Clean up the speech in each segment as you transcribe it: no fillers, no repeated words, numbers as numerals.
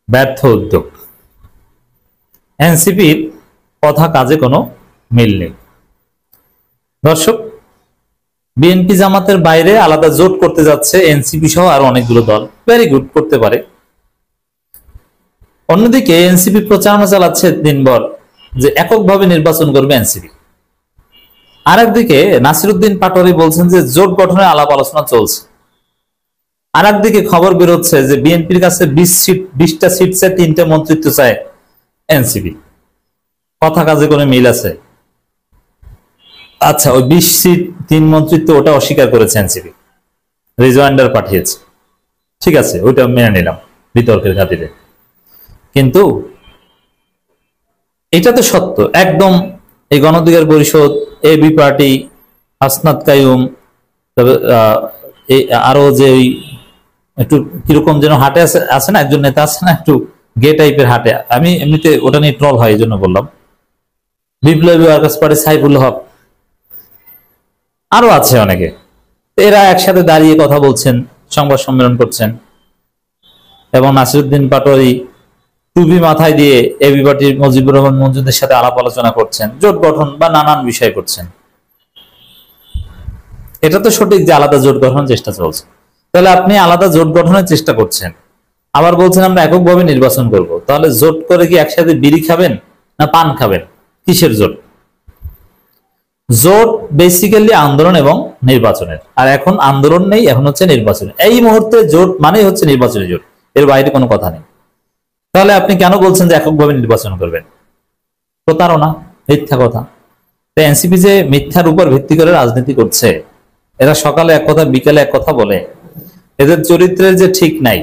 ব্যর্থ উদ্যোগ। এনসিপির কথা কাজে কোনো মিল নেই। দর্শক, বিএনপি জামাতের বাইরে আলাদা জোট করতে যাচ্ছে এনসিপি সহ আরো অনেকগুলো দল। ভেরি গুড, করতে পারে। অন্যদিকে এনসিপি প্রচারণা চালাচ্ছে দিনভর যে এককভাবে নির্বাচন করবে এনসিপি। আরেকদিকে নাসিরউদ্দিন পাটোয়ারি বলছেন যে জোট গঠনের আলাপ আলোচনা চলছে। আরেকদিকে খবর বেরোচ্ছে যে বিএনপির কাছে 20টা সিট চায়, 3টে মন্ত্রিত্ব চায় এনসিপি। কথা কাজে কোনো মিল আছে? আচ্ছা, ওই 20 সিট 3 মন্ত্রিত্ব ওটা অস্বীকার করেছে এনসিপি, রিজয়েন্ডার পাঠিয়েছে। ঠিক আছে, ওইটা মেনে নিলাম বিতর্কের খাতিরে। কিন্তু এটা তো সত্য একদম। এই গণ অধিকার পরিষদ, এবি পার্টি, হাসনাত কাইয়ুম, তবে আরো যে ওই একটু কিরকম যেন হাটে আছে না, একজন নেতা আছে না একটু গে টাইপের হাটে, আমি এমনিতে ওটা নিয়ে ট্রল হয় এই জন্য বললাম, বিপ্লবী ওয়ার্কার্স পার্টি সাইফুল হক, আরো আছে অনেকে। এরা একসাথে দাঁড়িয়ে কথা বলছেন, সংবাদ সম্মেলন করছেন, এবং নাসিরউদ্দিন পাটোয়ারি টুপি মাথায় দিয়ে এবি পার্টির মুজিবুর রহমান মঞ্জুদের সাথে আলাপ আলোচনা করছেন, জোট গঠন বা নানান বিষয় করছেন। এটা তো সঠিক যে আলাদা জোট গঠনের চেষ্টা চলছে। তাহলে আপনি আলাদা জোট গঠনের চেষ্টা করছেন, আবার বলছেন আমরা এককভাবে নির্বাচন করব। তাহলে জোট করে কি একসাথে বিড়ি খাবেন না পান খাবেন? কিসের জোট? জোট বেসিক্যালি আন্দোলন এবং নির্বাচনের, আর এখন আন্দোলন নেই, এখন হচ্ছে নির্বাচন। এই মুহূর্তে জোট মানে হচ্ছে নির্বাচনী জোট, এর বাইরে কোনো কথা নেই। তাহলে আপনি কেন বলছেন যে এককভাবে নির্বাচন করবেন? প্রতারণা, মিথ্যা কথা। এনসিপি যে মিথ্যার উপর ভিত্তি করে রাজনীতি করছে, এরা সকালে এক কথা বিকালে এক কথা বলে, এদের চরিত্রের যে ঠিক নাই,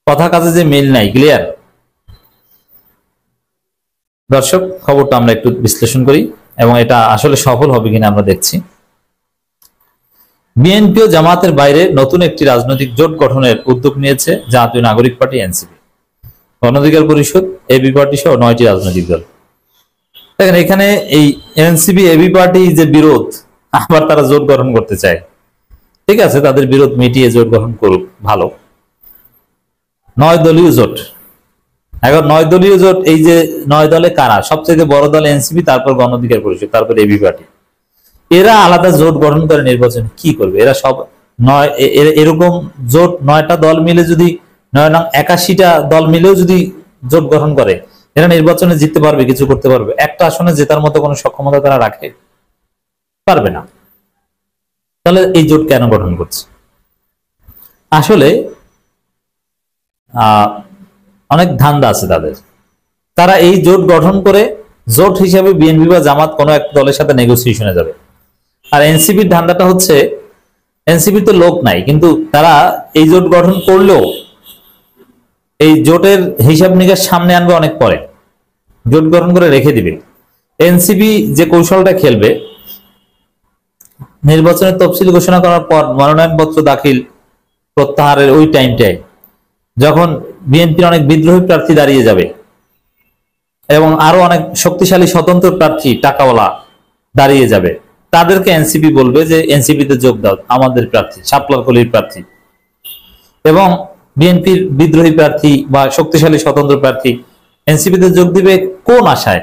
কথা কাজে যে মিল নাই, ক্লিয়ার? দর্শক, খবরটা আমরা একটু বিশ্লেষণ করি এবং এটা আসলে সফল হবে কিনা আমরা দেখছি। বিএনপি ও জামাতের বাইরে নতুন একটি রাজনৈতিক জোট গঠনের উদ্যোগ নিয়েছে জাতীয় নাগরিক পার্টি এনসিপি, গণ অধিকার পরিষদ, এবি পার্টি সহ 9টি রাজনৈতিক দল। দেখেন, এখানে এই এনসিপি এবি পার্টি যে বিরোধ, আবার তারা জোট গঠন করতে চায়। ঠিক আছে, তাদের বিরোধ মিটিয়ে জোট গঠন করুক, ভালো। 9 দলীয় জোট। এখন 9 দলীয় জোট, এই যে 9 দলে কারা? সবচেয়ে বড় দল এনসিপি, তারপর গণ অধিকার পরিষদ, তারপর এবি পার্টি। এরা আলাদা জোট গঠন করে নির্বাচন কি করবে? এরা সব 9 এরকম জোট 9টা দল মিলে যদি 81টা দল মিলেও যদি জোট গঠন করে, এরা নির্বাচনে জিততে পারবে? কিছু করতে পারবে? একটা আসনে জেতার মতো কোনো সক্ষমতা তারা রাখে? পারবে না। তাহলে এই জোট কেন গঠন করছে? আসলে অনেক ধান্দা আছে তাদের। তারা এই জোট গঠন করে জোট হিসাবে বিএনপি বা জামাত কোনো এক দলের সাথে নেগোসিয়েশনে যাবে। আর এনসিপির ধান্দাটা হচ্ছে, এনসিপির তো লোক নাই, কিন্তু তারা এই জোট গঠন করলেও এই জোটের হিসাব নিকাশ সামনে আনবে অনেক পরে, জোট গঠন করে রেখে দিবে। এনসিপি যে কৌশলটা খেলবে, নির্বাচনের তফসিল ঘোষণা করার পর মনোনয়নপত্র দাখিল প্রত্যাহারের ওই টাইমটায় যখন বিএনপির অনেক বিদ্রোহী প্রার্থী দাঁড়িয়ে যাবে এবং আরো অনেক শক্তিশালী স্বতন্ত্র প্রার্থী টাকাওয়ালা দাঁড়িয়ে যাবে, তাদেরকে এনসিপি বলবে যে এনসিপিতে যোগ দাও, আমাদের প্রার্থী শাপলার কলির প্রার্থী। এবং বিএনপির বিদ্রোহী প্রার্থী বা শক্তিশালী স্বতন্ত্র প্রার্থী এনসিপিতে যোগ দিবে কোন আশায়?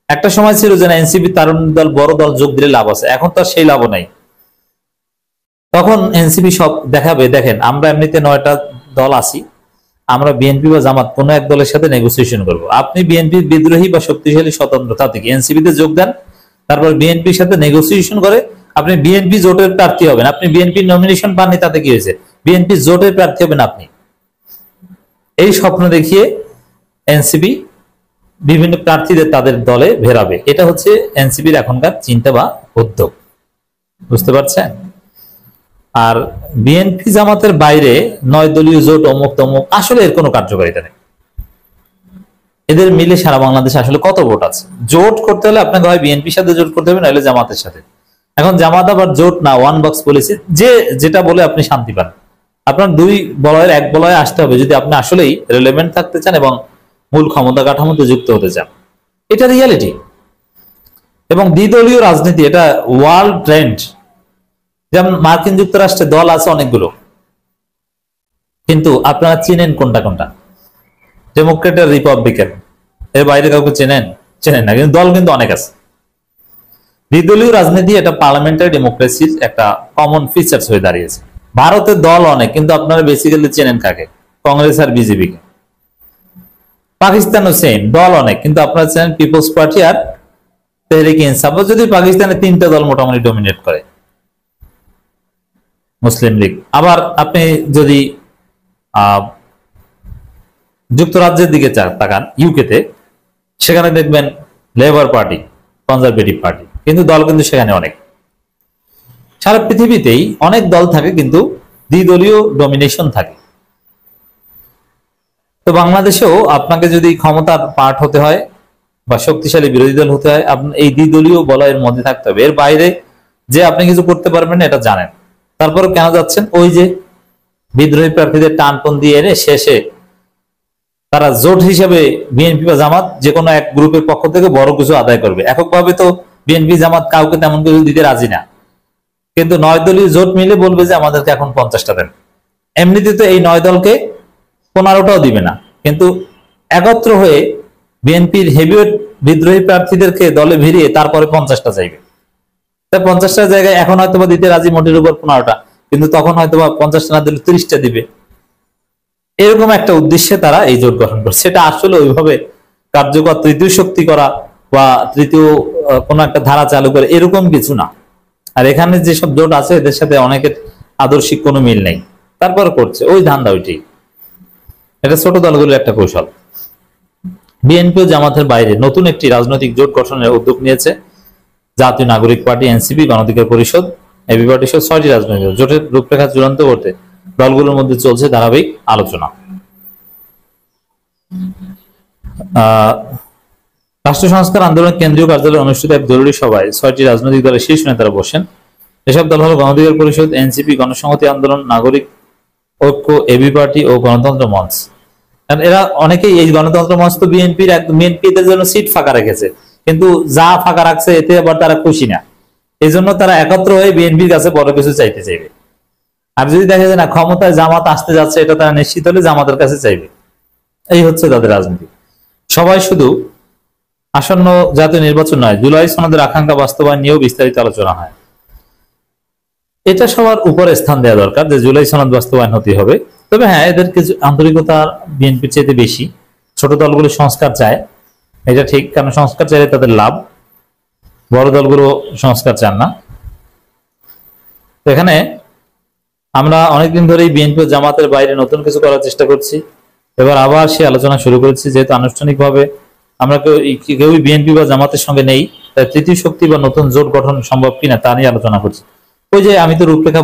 একটা সময় ছিল যে এনসিপি তারুণ দল, বড় দল যোগ দিলে লাভ আছে, এখন তো সেই লাভও নাই। তখন এনসিপি সব দেখাবে, দেখেন আমরা এমনিতে 9টা দল আছি, আমরা বিএনপি বা জামাত কোনো এক দলের সাথে নেগোসিয়েশন করব। আপনি বিএনপির বিদ্রোহী বা শক্তিশালী স্বতন্ত্রতা থেকে এনসিপিতে যোগ দেন, তারপর বিএনপির সাথে নেগোসিয়েশন করে আপনি বিএনপি জোটের প্রার্থী হবেন। আপনি বিএনপি নমিনেশন পাননি, তাতে কি হয়েছে? বিএনপি জোটের প্রার্থী হবেন আপনি। এই স্বপ্ন দেখিয়ে এনসিপি বিভিন্ন প্রার্থীদের তাদের দলে ভেরাবে। এটা হচ্ছে এনসিপির এখনকার চিন্তা বা উদ্যোগ, বুঝতে পারছেন? আর বিএনপি জামাতের বাইরে 9 দলীয় জোট অমুক তমুক, আসলে এর কোনো কার্যকারিতা নেই। এদের মিলে সারা বাংলাদেশে আসলে কত ভোট আছে? জোট করতে হলে আপনাকে হয় বিএনপির সাথে জোট করতে হবে, নাহলে জামাতের সাথে। এখন জামাত আবার জোট না, ওয়ান বক্স পলিসি, যে যেটা বলে আপনি শান্তি পান। আপনার 2 বলয়ের 1 বলয়ে আসতে হবে যদি আপনি আসলেই রিলেভেন্ট থাকতে চান এবং মূল ক্ষমতা কাঠামোতে যুক্ত হতে চান। এটা রিয়ালিটি। এবং দ্বিদলীয় রাজনীতি, এটা ওয়ার্ল্ড ট্রেন্ড। যেমন মার্কিন যুক্তরাষ্ট্রে দল আছে অনেকগুলো, কিন্তু আপনারা চিনেন কোনটা কোনটা? ডেমোক্রেট আর রিপাবলিকান, এর বাইরে কাউকে চেনেন? চেনেন না, কিন্তু দল কিন্তু অনেক আছে। দ্বিদলীয় রাজনীতি এটা পার্লামেন্টারি ডেমোক্রেসির একটা কমন ফিচার্স হয়ে দাঁড়িয়েছে। ভারতের দল অনেক, কিন্তু আপনারা বেসিক্যালি চেনেন কাকে? কংগ্রেস আর বিজেপি কে। পাকিস্তানও সেম, দল অনেক, কিন্তু আপনারা চেনেন পিপলস পার্টি আর তেহরিক ইনসাফ। যদি পাকিস্তানে 3টা দল মোটামুটি ডমিনেট করে, মুসলিম লীগ। আবার আপনি যদি যুক্তরাজ্যের দিকে তাকান, ইউকেতে, সেখানে দেখবেন লেবার পার্টি, কনজারভেটিভ পার্টি, কিন্তু দল কিন্তু সেখানে অনেক। সারা পৃথিবীতেই অনেক দল থাকে, কিন্তু দ্বিদলীয় ডমিনেশন থাকে। তো বাংলাদেশেও আপনাকে যদি ক্ষমতার পার্ট হতে হয় বা শক্তিশালী বিরোধী দল হতে হয়, আপনি এই দ্বিদলীয় বলয়ের মধ্যে থাকতে হবে। এর বাইরে যে আপনি কিছু করতে পারবেন না এটা জানেন, তারপরে কেন যাচ্ছেন? ওই যে বিদ্রোহী প্রার্থীদের টানপন দিয়ে এনে শেষে তারা জোট হিসেবে বিএনপি বা জামাত যে কোনো এক গ্রুপের পক্ষ থেকে বড় কিছু আদায় করবে। এককভাবে তো বিএনপি জামাত কাউকে তেমন কিছু দিতে রাজি না, কিন্তু 9 দলীয় জোট মিলে বলবে যে আমাদেরকে এখন 50টা দেন। এমনিতে তো এই 9 দলকে 15টাও দিবে না, কিন্তু একত্র হয়ে বিএনপির হেভিওয়েট বিদ্রোহী প্রার্থীদেরকে দলে ভিড়িয়ে তারপরে 50টা চাইবে। তাই 50টা জায়গায় এখন হয়তো বা দিতে রাজি মোটের উপর 15টা, কিন্তু তখন হয়তো বা 50টা না দিলে 30টা দিবে। এরকম একটা উদ্দেশ্যে তারা এই জোট গঠন করছে। সেটা আসলে ওইভাবে কার্যকর তৃতীয় শক্তি করা বা তৃতীয় কোন একটা ধারা চালু করে এরকম কিছু না। আর এখানে যেসব জোট আছে এদের সাথে অনেকের আদর্শিক কোনো মিল নেই, তারপর করছে ওই ধান্দা ওইটি। এটা ছোট দলগুলোর একটা কৌশল। বিএনপি ও জামাতের বাইরে নতুন একটি রাজনৈতিক জোট গঠনের উদ্যোগ নিয়েছে জাতীয় নাগরিক পার্টি, এনসিপি, গণঅধিকার পরিষদ, এবি পার্টি সহ 6টি রাজনৈতিক জোটের রূপরেখা চূড়ান্ত করতে দলগুলোর মধ্যে চলছে ধারাবাহিক আলোচনা। রাষ্ট্র সংস্কার আন্দোলন কেন্দ্রীয় কার্যালয়ে অনুষ্ঠিত এক জরুরি সভায় 6টি রাজনৈতিক দলের শীর্ষ নেতারা বসেন। এসব দল হল গণঅধিকার পরিষদ, এনসিপি, গণসংহতি আন্দোলন, নাগরিক ঐক্য, এবি পার্টি ও গণতন্ত্র মঞ্চ। এরা অনেকেই এই গণতন্ত্র মঞ্চ তো বিএনপির এদের জন্য সিট ফাঁকা রেখেছে, কিন্তু যা ফাঁকা রাখছে এতে আবার তারা খুশি না। এই জন্য তারা একত্র হয়ে বিএনপির কাছে বড় কিছু চাইতে চাইবে। আর যদি দেখা যায় না ক্ষমতায় জামাত আসতে যাচ্ছে, এটা তারা নিশ্চিত হলে জামাতের কাছে চাইবে। এই হচ্ছে তাদের রাজনীতি। সবাই শুধু আসন্ন জাতীয় নির্বাচন নয়, জুলাই সনদের আকাঙ্ক্ষা বাস্তবায়ন নিয়েও বিস্তারিত আলোচনা হয়। এটা সবার উপরে স্থান দেওয়া দরকার যে জুলাই সনদ বাস্তবায়ন হতে হবে। তবে হ্যাঁ, এদের কিছু আন্তরিকতা বিএনপির চাইতে বেশি। ছোট দলগুলো সংস্কার চায়, এটা ঠিক, কারণ সংস্কার চাইলে তাদের লাভ। বড় দলগুলো সংস্কার চান না। এখানে আমরা অনেকদিন ধরেই বিএনপি ও জামাতের বাইরে নতুন কিছু করার চেষ্টা করছি। এবার আবার সে আলোচনা শুরু করেছি, যেহেতু আনুষ্ঠানিকভাবে আমরা কেউই বিএনপি বা জামাতের সঙ্গে নেই, তাই তৃতীয় শক্তি বা নতুন জোট গঠন সম্ভব কিনা তা নিয়ে আলোচনা করছি। ওই যে আমি তো রূপরেখা